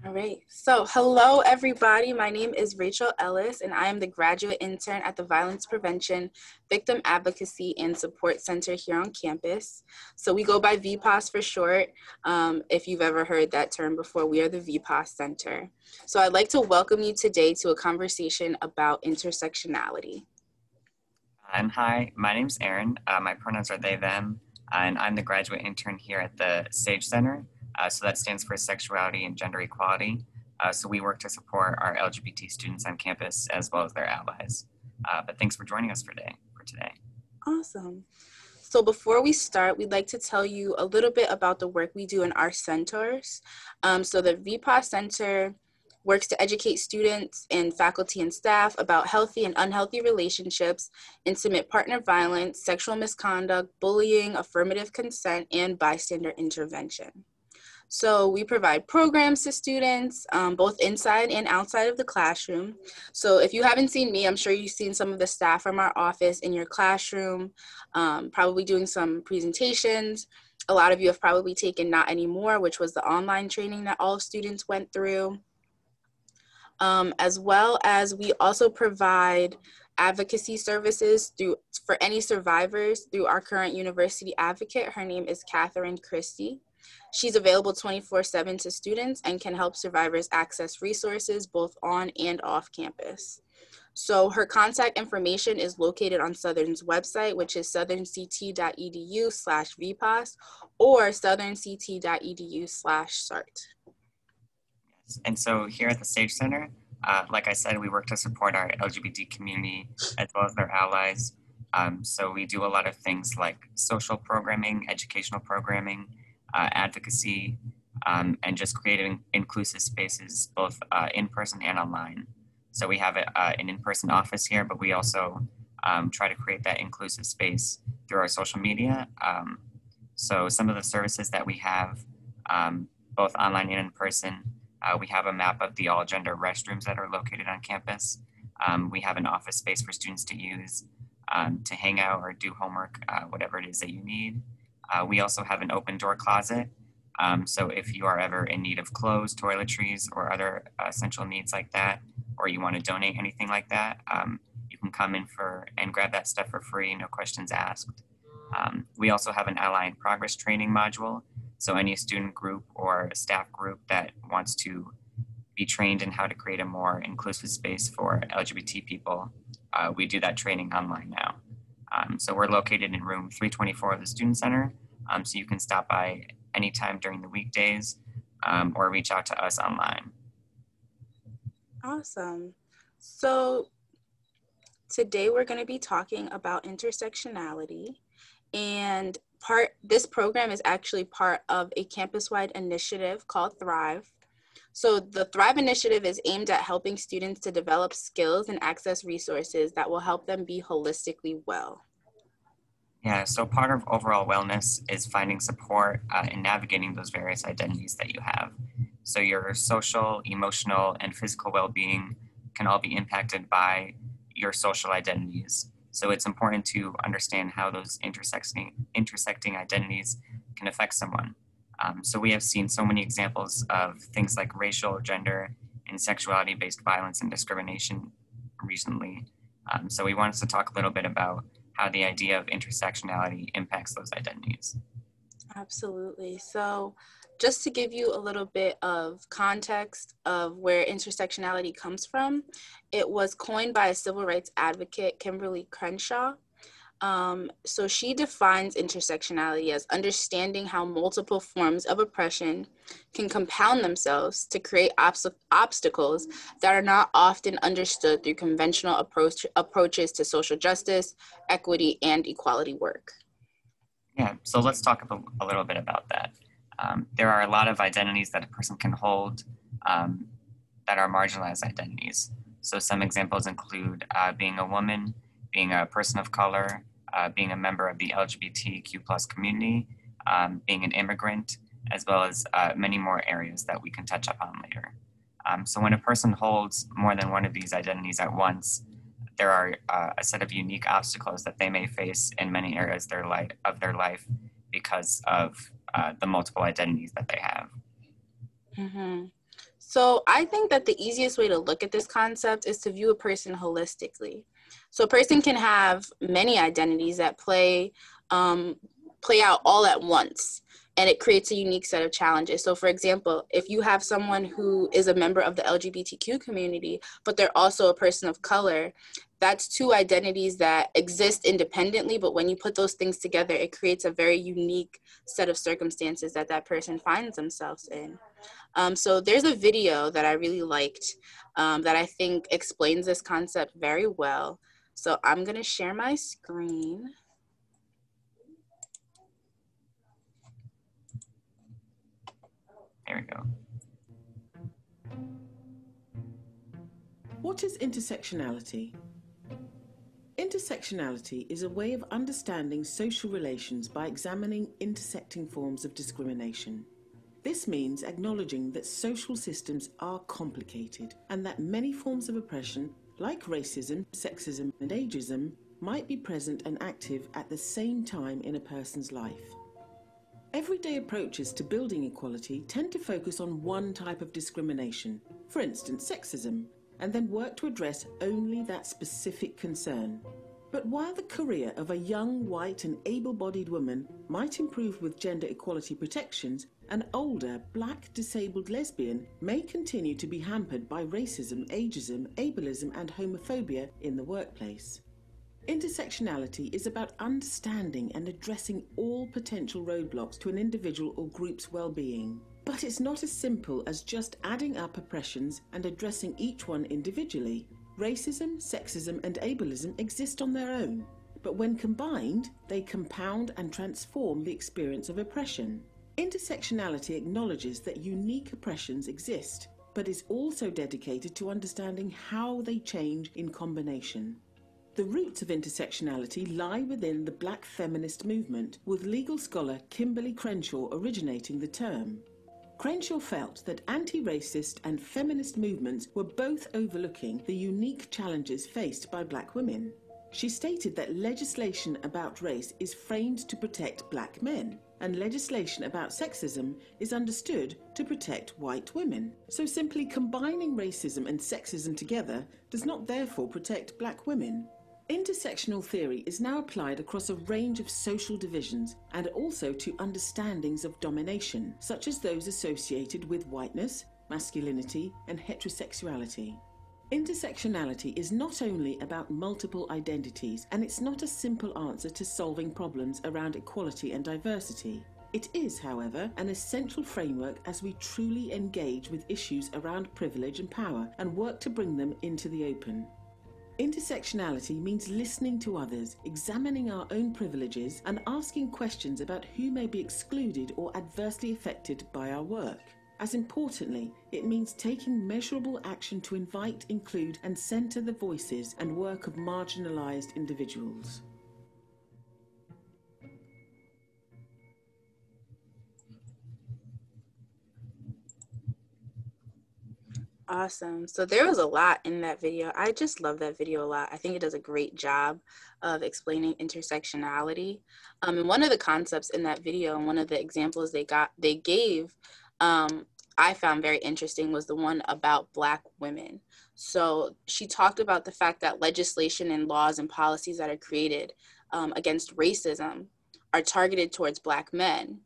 All right. So hello, everybody. My name is Rachel Ellis, and I am the graduate intern at the Violence Prevention, Victim Advocacy, and Support Center here on campus. So we go by VPAS for short. If you've ever heard that term before, we are the VPAS Center. So I'd like to welcome you today to a conversation about intersectionality. And hi, my name's Aaron. My pronouns are they, them, and I'm the graduate intern here at the SAGE Center. So that stands for Sexuality and Gender Equality. So we work to support our LGBT students on campus as well as their allies. But thanks for joining us for today. Awesome. So before we start, we'd like to tell you a little bit about the work we do in our centers. So the VPAS Center works to educate students and faculty and staff about healthy and unhealthy relationships, intimate partner violence, sexual misconduct, bullying, affirmative consent, and bystander intervention. So we provide programs to students, both inside and outside of the classroom. So if you haven't seen me, I'm sure you've seen some of the staff from our office in your classroom, probably doing some presentations. A lot of you have probably taken Not Anymore, which was the online training that all students went through. As well as we also provide advocacy services for any survivors through our current university advocate. Her name is Christie. She's available 24/7 to students and can help survivors access resources both on and off campus. So her contact information is located on Southern's website, which is southernct.edu/VPAS or southernct.edu/SART. And so here at the SAGE Center, like I said, we work to support our LGBT community as well as their allies. So we do a lot of things like social programming, educational programming, advocacy, and just creating inclusive spaces, both in person and online. So we have an in-person office here, but we also try to create that inclusive space through our social media. So some of the services that we have, both online and in person, we have a map of the all-gender restrooms that are located on campus. We have an office space for students to use to hang out or do homework, whatever it is that you need. We also have an open door closet. So if you are ever in need of clothes, toiletries, or other essential needs like that, or you want to donate anything like that, you can come in and grab that stuff for free, no questions asked. We also have an Ally in Progress training module. So any student group or staff group that wants to be trained in how to create a more inclusive space for LGBT people, we do that training online now. So we're located in room 324 of the Student Center. So you can stop by anytime during the weekdays or reach out to us online. Awesome. So today we're going to be talking about intersectionality, and this program is actually part of a campus-wide initiative called Thrive. So the Thrive initiative is aimed at helping students to develop skills and access resources that will help them be holistically well. Yeah, so part of overall wellness is finding support in navigating those various identities that you have. So your social, emotional, and physical well-being can all be impacted by your social identities. So it's important to understand how those intersecting identities can affect someone. So we have seen so many examples of things like racial, gender, and sexuality-based violence and discrimination recently. So we wanted to talk a little bit about how the idea of intersectionality impacts those identities. Absolutely. So just to give you a little bit of context of where intersectionality comes from, it was coined by a civil rights advocate, Kimberly Crenshaw. So she defines intersectionality as understanding how multiple forms of oppression can compound themselves to create obstacles that are not often understood through conventional approaches to social justice, equity, and equality work. Yeah, so let's talk a little bit about that. There are a lot of identities that a person can hold that are marginalized identities. So some examples include being a woman, being a person of color, being a member of the LGBTQ plus community, being an immigrant, as well as many more areas that we can touch upon later. So when a person holds more than one of these identities at once, there are a set of unique obstacles that they may face in many areas of their life because of the multiple identities that they have. Mm-hmm. So I think that the easiest way to look at this concept is to view a person holistically. So a person can have many identities that play out all at once, and it creates a unique set of challenges. So for example, if you have someone who is a member of the LGBTQ community, but they're also a person of color, that's two identities that exist independently, but when you put those things together, it creates a very unique set of circumstances that that person finds themselves in. So there's a video that I really liked that I think explains this concept very well. So I'm gonna share my screen. There we go. What is intersectionality? Intersectionality is a way of understanding social relations by examining intersecting forms of discrimination. This means acknowledging that social systems are complicated and that many forms of oppression, like racism, sexism, and ageism, might be present and active at the same time in a person's life. Everyday approaches to building equality tend to focus on one type of discrimination, for instance, sexism, and then work to address only that specific concern. But while the career of a young, white, and able-bodied woman might improve with gender equality protections, an older, black, disabled lesbian may continue to be hampered by racism, ageism, ableism, and homophobia in the workplace. Intersectionality is about understanding and addressing all potential roadblocks to an individual or group's well-being. But it's not as simple as just adding up oppressions and addressing each one individually. Racism, sexism, and ableism exist on their own, but when combined, they compound and transform the experience of oppression. Intersectionality acknowledges that unique oppressions exist, but is also dedicated to understanding how they change in combination. The roots of intersectionality lie within the Black feminist movement, with legal scholar Kimberly Crenshaw originating the term. Crenshaw felt that anti-racist and feminist movements were both overlooking the unique challenges faced by Black women. She stated that legislation about race is framed to protect Black men, and legislation about sexism is understood to protect white women. So simply combining racism and sexism together does not therefore protect Black women. Intersectional theory is now applied across a range of social divisions and also to understandings of domination, such as those associated with whiteness, masculinity, and heterosexuality. Intersectionality is not only about multiple identities, and it's not a simple answer to solving problems around equality and diversity. It is, however, an essential framework as we truly engage with issues around privilege and power and work to bring them into the open. Intersectionality means listening to others, examining our own privileges, and asking questions about who may be excluded or adversely affected by our work. As importantly, it means taking measurable action to invite, include, and centre the voices and work of marginalised individuals. Awesome. So there was a lot in that video. I just love that video a lot. I think it does a great job of explaining intersectionality. And one of the concepts in that video and one of the examples they gave, I found very interesting was the one about Black women. So she talked about the fact that legislation and laws and policies that are created against racism are targeted towards Black men.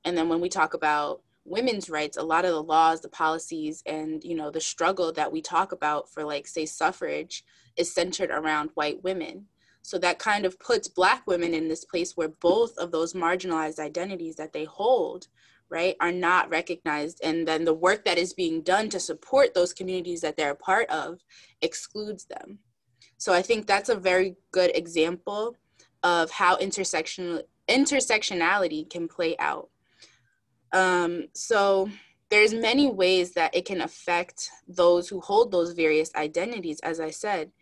And then when we talk about women's rights, a lot of the laws, the policies, and the struggle that we talk about for, like, say, suffrage is centered around white women. So that kind of puts Black women in this place where both of those marginalized identities that they hold, right, are not recognized. And then the work that is being done to support those communities that they're a part of excludes them. So I think that's a very good example of how intersectionality can play out. So there's many ways that it can affect those who hold those various identities, as I said.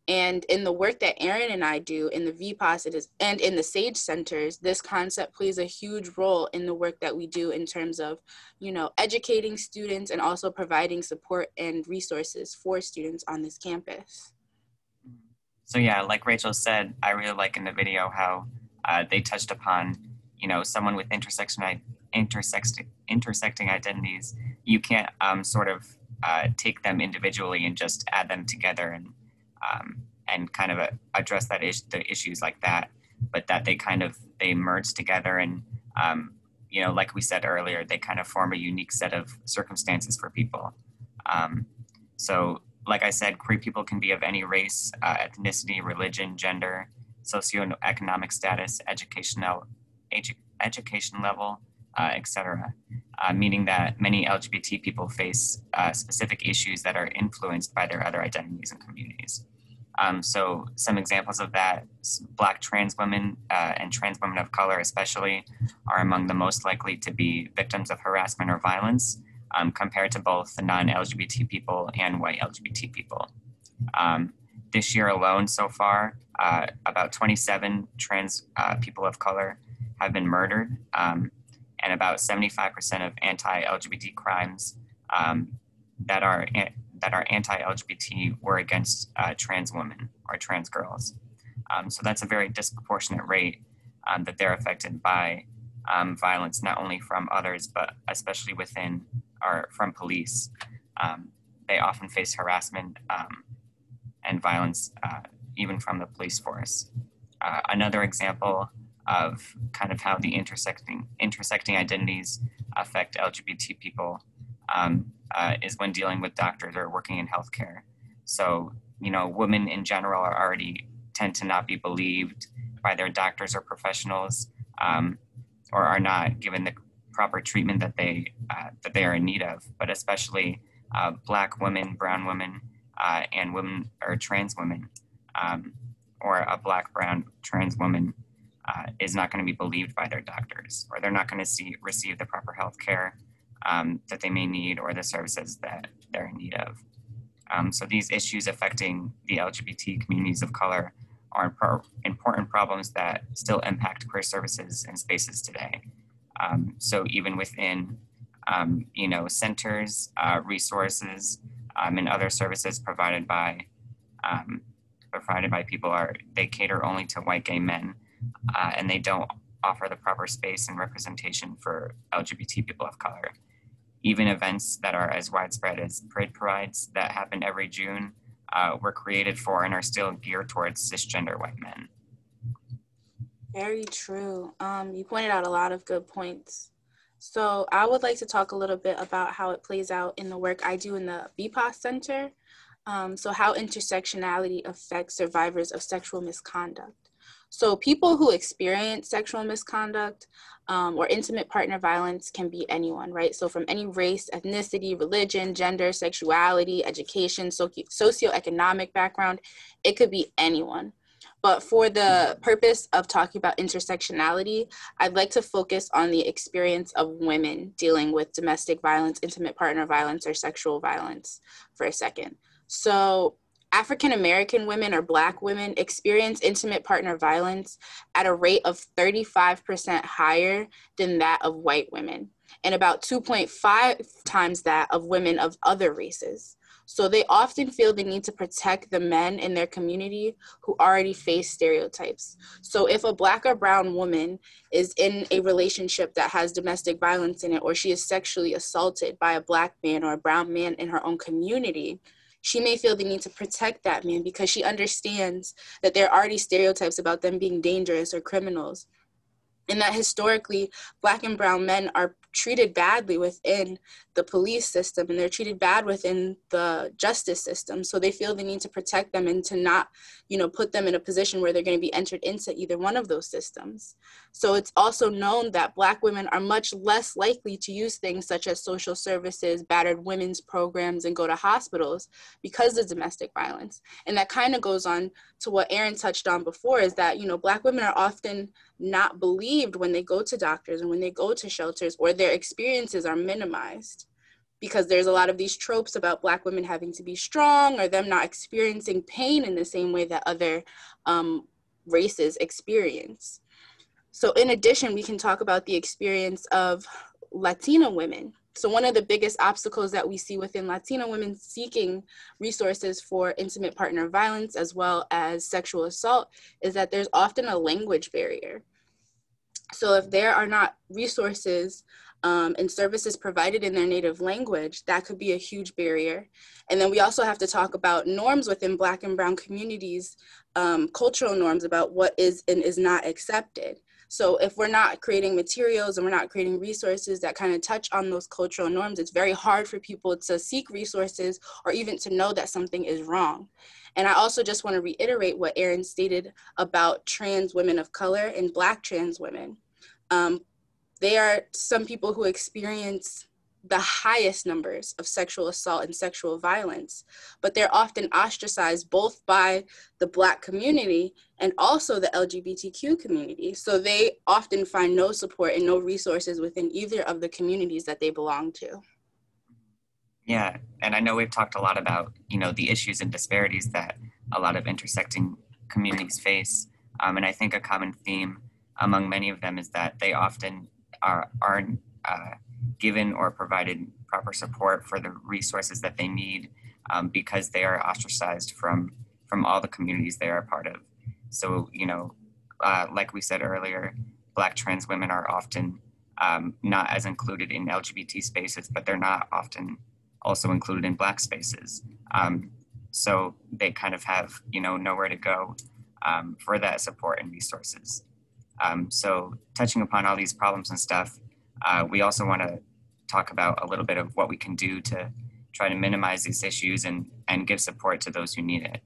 And in the work that Erin and I do in the VPAS and in the SAGE centers, this concept plays a huge role in the work that we do in terms of, educating students and also providing support and resources for students on this campus. So yeah, like Rachel said, I really like in the video how they touched upon, someone with intersecting identities. You can't sort of take them individually and just add them together and kind of address the issues like that, but that they merge together and, you know, like we said earlier, they kind of form a unique set of circumstances for people. So like I said, queer people can be of any race, ethnicity, religion, gender, socioeconomic status, education level, etc. Meaning that many LGBT people face specific issues that are influenced by their other identities and communities. So some examples of that, Black trans women and trans women of color especially are among the most likely to be victims of harassment or violence compared to both the non-LGBT people and white LGBT people. This year alone so far, about 27 trans people of color have been murdered, and about 75% of anti-LGBT crimes that are anti-LGBT were against trans women or trans girls. So that's a very disproportionate rate that they're affected by violence, not only from others, but especially within or from police. They often face harassment and violence even from the police force. Another example of kind of how the intersecting identities affect LGBT people is when dealing with doctors or working in healthcare. So, you know, women in general tend to not be believed by their doctors or professionals, or are not given the proper treatment that they are in need of. But especially Black women, brown women, and women or trans women, or a Black, brown, trans woman is not going to be believed by their doctors, or they're not going to receive the proper health care that they may need or the services that they're in need of. So these issues affecting the LGBT communities of color are important problems that still impact queer services and spaces today. So even within, you know, centers, resources, and other services provided by people they cater only to white gay men, and they don't offer the proper space and representation for LGBT people of color. Even events that are as widespread as parade parades that happen every June were created for and are still geared towards cisgender white men. Very true. You pointed out a lot of good points. So I would like to talk a little bit about how it plays out in the work I do in the VPAS Center. So how intersectionality affects survivors of sexual misconduct. So people who experience sexual misconduct or intimate partner violence can be anyone, right? So from any race, ethnicity, religion, gender, sexuality, education, socioeconomic background, it could be anyone. But for the purpose of talking about intersectionality, I'd like to focus on the experience of women dealing with domestic violence, intimate partner violence, or sexual violence for a second. So African-American women or Black women experience intimate partner violence at a rate of 35% higher than that of white women, and about 2.5 times that of women of other races. So they often feel the need to protect the men in their community who already face stereotypes. So if a Black or brown woman is in a relationship that has domestic violence in it, or she is sexually assaulted by a Black man or a brown man in her own community, she may feel the need to protect that man because she understands that there are already stereotypes about them being dangerous or criminals. And that historically, Black and brown men are treated badly within the police system, and they're treated bad within the justice system. So they feel the need to protect them and to not, put them in a position where they're going to be entered into either one of those systems. So it's also known that Black women are much less likely to use things such as social services, battered women's programs, and go to hospitals because of domestic violence. And that kind of goes on to what Aaron touched on before, is that, Black women are often not believed when they go to doctors and when they go to shelters, or their experiences are minimized because there's a lot of these tropes about Black women having to be strong or them not experiencing pain in the same way that other races experience. So in addition, we can talk about the experience of Latino women. So one of the biggest obstacles that we see within Latino women seeking resources for intimate partner violence as well as sexual assault is that there's often a language barrier. So if there are not resources and services provided in their native language, that could be a huge barrier. And then we also have to talk about norms within Black and Brown communities, cultural norms about what is and is not accepted. So if we're not creating materials and we're not creating resources that kind of touch on those cultural norms, it's very hard for people to seek resources or even to know that something is wrong. And I also just want to reiterate what Erin stated about trans women of color and Black trans women. They are some people who experience the highest numbers of sexual assault and sexual violence, but they're often ostracized both by the Black community and also the LGBTQ community. So they often find no support and no resources within either of the communities that they belong to. Yeah, and I know we've talked a lot about, the issues and disparities that a lot of intersecting communities face. And I think a common theme among many of them is that they often aren't given or provided proper support for the resources that they need because they are ostracized from all the communities they are a part of. So, like we said earlier, Black trans women are often not as included in LGBT spaces, but they're not often also included in Black spaces. So they kind of have, nowhere to go for that support and resources. So touching upon all these problems and stuff, we also want to talk about a little bit of what we can do to try to minimize these issues and give support to those who need it.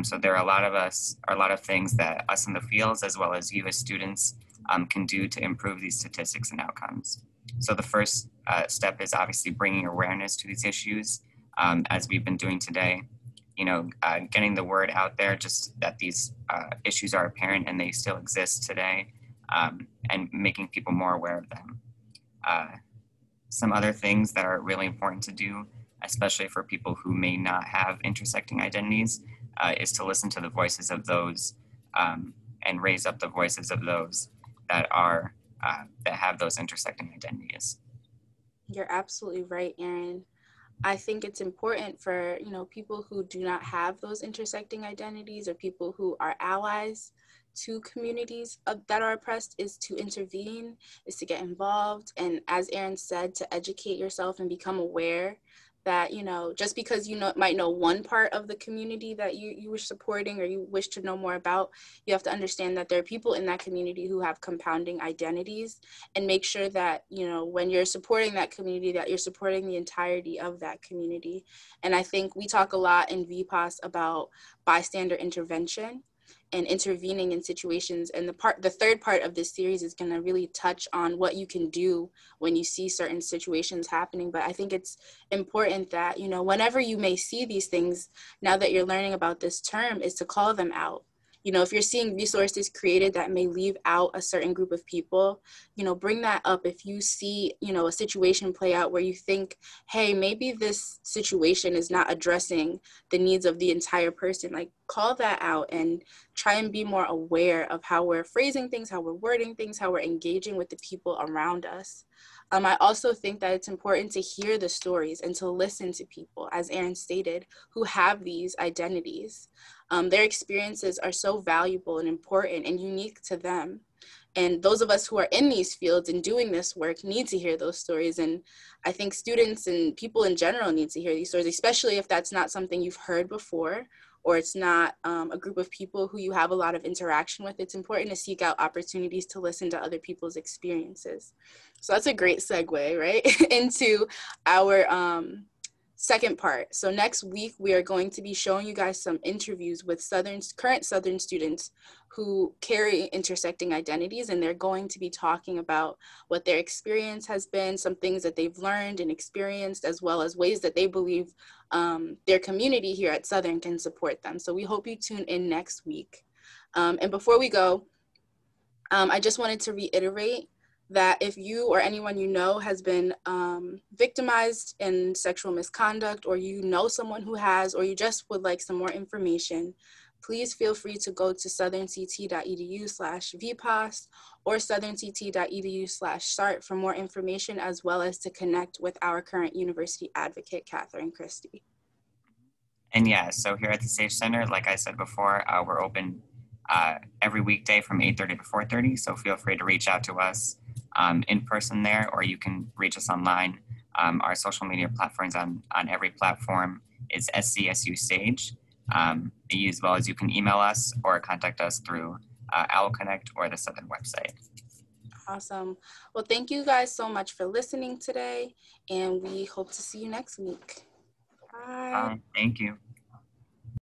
So there are a lot of things that us in the fields, as well as you as students, can do to improve these statistics and outcomes. So the first step is obviously bringing awareness to these issues, as we've been doing today. Getting the word out there, just that these issues are apparent and they still exist today, and making people more aware of them. Some other things that are really important to do, especially for people who may not have intersecting identities, is to listen to the voices of those and raise up the voices of those that have those intersecting identities. You're absolutely right, Erin. I think it's important for, people who do not have those intersecting identities or people who are allies to communities that are oppressed is to intervene, is to get involved. And as Erin said, to educate yourself and become aware that, just because might know one part of the community that you were supporting or you wish to know more about, you have to understand that there are people in that community who have compounding identities, and make sure that, when you're supporting that community, that you're supporting the entirety of that community. And I think we talk a lot in VPAS about bystander intervention and intervening in situations. And the third part of this series is going to really touch on what you can do when you see certain situations happening. But I think it's important that, whenever you may see these things, now that you're learning about this term, is to call them out. If you're seeing resources created that may leave out a certain group of people, bring that up. If you see, a situation play out where you think, hey, maybe this situation is not addressing the needs of the entire person, like call that out and try and be more aware of how we're phrasing things, how we're wording things, how we're engaging with the people around us. I also think that it's important to hear the stories and to listen to people, as Erin stated, who have these identities. Their experiences are so valuable and important and unique to them. And those of us who are in these fields and doing this work need to hear those stories. And I think students and people in general need to hear these stories, especially if that's not something you've heard before, or it's not a group of people who you have a lot of interaction with. It's important to seek out opportunities to listen to other people's experiences. So that's a great segue, right, into our second part. So next week, we are going to be showing you guys some interviews with current Southern students who carry intersecting identities, and they're going to be talking about what their experience has been, some things that they've learned and experienced, as well as ways that they believe their community here at Southern can support them. So we hope you tune in next week. And before we go, I just wanted to reiterate that if you or anyone you know has been victimized in sexual misconduct, or you know someone who has, or you just would like some more information, please feel free to go to southernct.edu/VPAS or southernct.edu/SART for more information, as well as to connect with our current university advocate, Catherine Christie. And yeah, so here at the SAGE Center, like I said before, we're open every weekday from 8:30 to 4:30. So feel free to reach out to us in person there, or you can reach us online. Our social media platforms on every platform is SCSU SAGE. As well as you can email us or contact us through Owl Connect or the Southern website. Awesome. Well, thank you guys so much for listening today, and we hope to see you next week. Bye. Thank you.